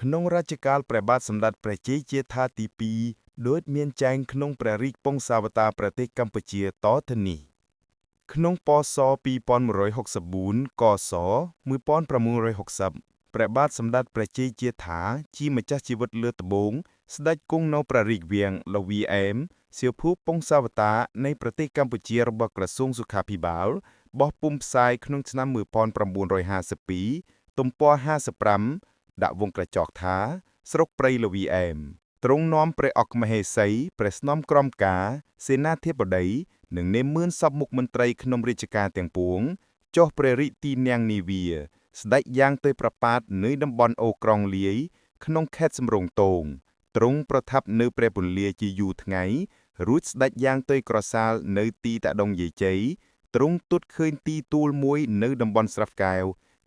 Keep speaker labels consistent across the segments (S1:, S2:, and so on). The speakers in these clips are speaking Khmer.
S1: ក្នុងរជ្ជកាលព្រះបាទសម្ដេចព្រះជ័យជេដ្ឋាទី2ដូចមានចែងក្នុងព្រះរាជពង្សាវតារប្រទេសកម្ពុជាតទៅនេះក្នុងពស2164 កស1660ព្រះបាទសម្ដេចព្រះជ័យជេដ្ឋាជាម្ចាស់ជីវិតលើត្បូងស្ដេចគង់នៅព្រះរាជវាំងលវីអែមសៀវភូពង្សាវតារនៃប្រទេសកម្ពុជារបស់ក្រសួងសុខាភិបាលបោះពុម្ពផ្សាយក្នុងឆ្នាំ1952ទំព័រ55ដាក់វងក្រចកថាស្រុកព្រៃលវីអែមទ្រង់នាំព្រះអគ្គមហេសីព្រះស្នំក្រមការសេនាធិបតីនិងនាម៉ឺនសពមុខមន្ត្រីក្នុងរាជការទាំងពួងចុះព្រះរាជទីនាំងនាវាស្ដេចយ៉ាងទៅប្រប៉ាតនៅតំបន់អូក្រុងលាយក្នុងខេត្តសំរោងទងទ្រង់ប្រថាប់នៅព្រះពន្លាជាយូរថ្ងៃរួចស្ដេចយ៉ាងទៅក្រសាលនៅទីតាដងយាយជ័យទ្រង់ទតឃើញទីទួលមួយនៅតំបន់ស្រះកែវ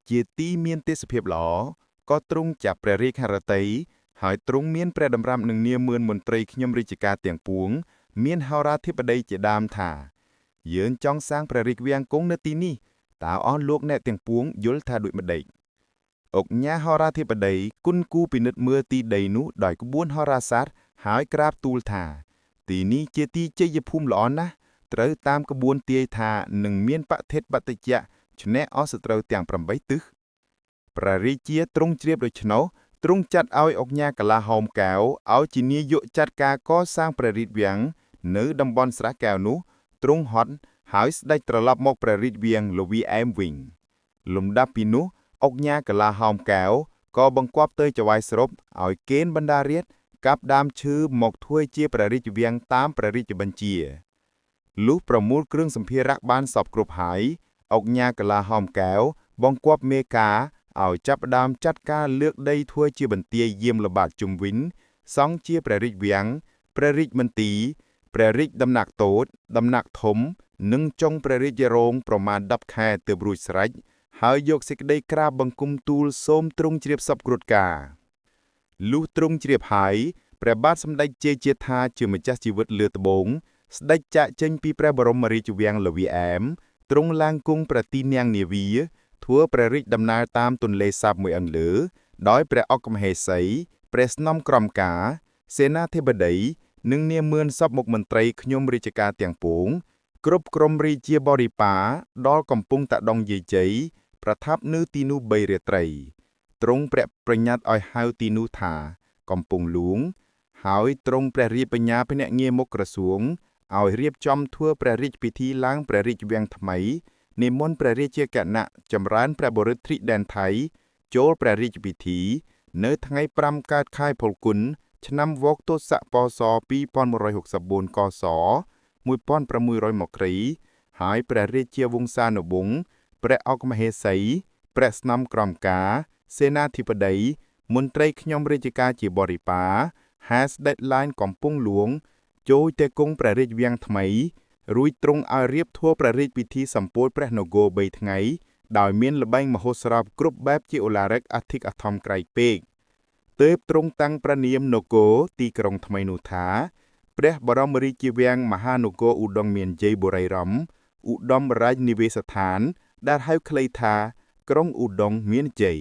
S1: ជាទីមានទេសភាពល្អក៏ទ្រង់ចាប់ព្រះរាជហឫទ័យហើយទ្រង់មានព្រះតម្រាំនឹងនាម៉ឺនមន្ត្រីខ្ញុំរាជការទាំងពួងមានហោរាធិបតីជាដើមថាយើងចង់សាងព្រះរាជវាំងគង់នៅទីនេះតើអស់លោកអ្នកទាំងពួងយល់ថាដូចម្ដេចអុកញ៉ាហោរាធិបតីគុណគូពិនិត្យមើលទីដីនោះដោយក្បួនហោរាសាស្ត្រហើយក្រាបទូលថាទីនេះជាទីជ័យភូមិល្អណាស់ត្រូវតាមក្បួនទាយថានឹងមានបឋិតបតិយៈឈ្នះអស់សត្រូវទាំង8ទិសព្រះរាជាទ្រង់ជ្រាបដូច្នោះទ្រង់ចាត់ឲ្យអុកញ៉ាកលាហោមកែវឲ្យជានាយកចាត់ការកសាងព្រះរាជវាំងនៅតំបន់ស្រះកែវនោះទ្រង់ហត់ហើយស្ដេចត្រឡប់មកព្រះរាជវាំងលវីអែមវិញលំដាប់ពីនោះអុកញ៉ាកលាហោមកែវក៏បង្គាប់ទៅចៅហ្វាយស្រុកឲ្យកេណ្ឌបណ្ដារាស្ត្រកាប់ដើមឈើមកធ្វើជាព្រះរាជវាំងតាមព្រះរាជបញ្ជាលុះប្រមូលគ្រឿងសម្ភារៈបានសព្វគ្រប់ហើយអុកញ៉ាកលាហោមកែវបង្គាប់មេការឲ្យចាប់ផ្ដើមចាត់ការលើកដីធ្វើជាបន្ទាយយាមល្បាតជុំវិញសង់ជាព្រះរាជវាំងព្រះរាជមន្ទីរព្រះរាជដំណាក់តូចដំណាក់ធំនិងចុងព្រះរាជរោងប្រមាណ10ខែទើបរួចស្រេចហើយយកសេចក្តីក្រាបបង្គំទូលសូមទ្រង់ជ្រាបសពគ្រុឌការលុះទ្រង់ជ្រាបហើយព្រះបាទសម្ដេចជ័យជេដ្ឋាជាម្ចាស់ជីវិតលើត្បូងស្ដេចចាកចេញពីព្រះបរមរាជវាំងលវីអែមទ្រង់ឡើងគង់ព្រះទីនាំងនាវាធ្វើព្រះរាជដំណើរតាមទន្លេសាបមួយអង្លើដោយព្រះអគ្គមហេសីព្រះស្នំក្រមការសេនាធិបតីនិងនាម៉ឺនសពមុខមន្ត្រីខ្ញុំរាជការទាំងពួងគ្រប់ក្រុមរាជាបរិបារដល់កំពង់តាដុងយាយជ័យប្រថាប់នៅទីនោះ3រាត្រីទ្រង់ព្រះប្រញាប់ឲ្យហៅទីនោះថាកំពង់លួងហើយទ្រង់ព្រះរាជបញ្ញាភ្នាក់ងារមុខក្រសួងឲ្យរៀបចំធ្វើព្រះរាជពិធីឡើងព្រះរាជវាំងថ្មីនិមន្តព្រះរាជាគណៈចម្រើនព្រះបរិទ្ធិដែនថៃចូលព្រះរាជពិធីនៅថ្ងៃ5កើតខែផល្គុនឆ្នាំវកទស័កពស2164កស1600មករីហើយព្រះរាជាវង្សានុវង្សព្រះអគ្គមហេសីព្រះស្នំក្រមការសេនាធិបតីមន្ត្រីខ្ញុំរាជការជាបរិបារហាស្ដេចឡានកំពង់លួងចូលទៅគង់ព្រះរាជវាំងថ្មីរួចទ្រង់ឲ្យរៀបធម៌ព្រះរាជពិធីសម្ពោធព្រះនគរ3ថ្ងៃដោយមានល្បែងមហោស្រពគ្រប់បែបជាឧឡារិកអធិកអធមក្រៃពេកទើបទ្រង់តាំងព្រះនាមនគរទីក្រុងថ្មីនោះថាព្រះបរមរាជវាំងមហានគរឧដុង្គមានជ័យបុរីរដ្ឋឧត្តមរាជនិវេសដ្ឋានដែលហៅខ្លីថាក្រុងឧដុង្គមានជ័យ